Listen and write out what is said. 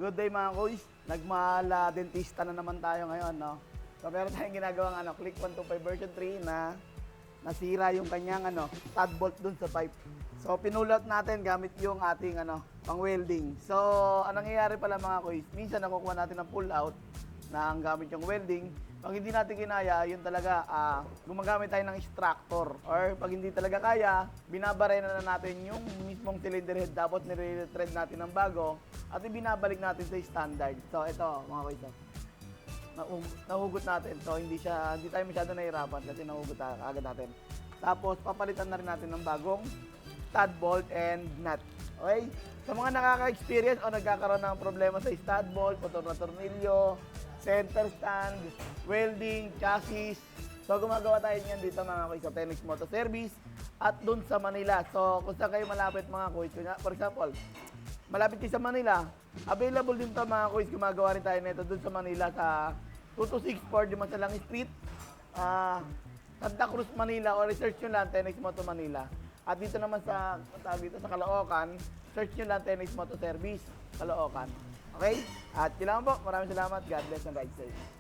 Good day mga kuys. Nagmala dentista na naman tayo ngayon, no? So meron tayong ginagawang Click 125 version 3 na nasira yung kanyang stud bolt dun sa pipe. So pinulot natin gamit yung ating pang welding. So anong nangyayari pala mga kuys, minsan nakukuha natin ng pull out na ang gamit yung welding. Pag hindi natin kinaya, yun talaga, gumagamit tayo ng extractor. Or pag hindi talaga kaya, binabarena na natin yung mismong cylinder head, tapos nire-thread natin ng bago, at ibinabalik natin sa standard. So ito mga kuys, nahugot natin. So hindi tayo masyado nahihirapan kasi nahugot agad natin. Tapos papalitan na rin natin ng bagong stud bolt and nut. Okay? Sa mga nakaka-experience o nagkakaroon ng problema sa stud bolt, motor na tornilyo, center stand, welding, chassis. So gumagawa tayo niyan dito mga kuys sa Tenex Moto Service at dun sa Manila. So kung saan kayo malapit mga kuys, for example, malapit kayo sa Manila, available din to mga kuys, gumagawa rin tayo nito dun sa Manila sa 2264 Dimasalang Street, Santa Cruz, Manila, o research nyo lang Tenex Moto Manila. At dito naman sa Caloocan, search nyo lang Tenex Moto Service, Caloocan. Okay? At kailangan po, maraming salamat. God bless and ride safe.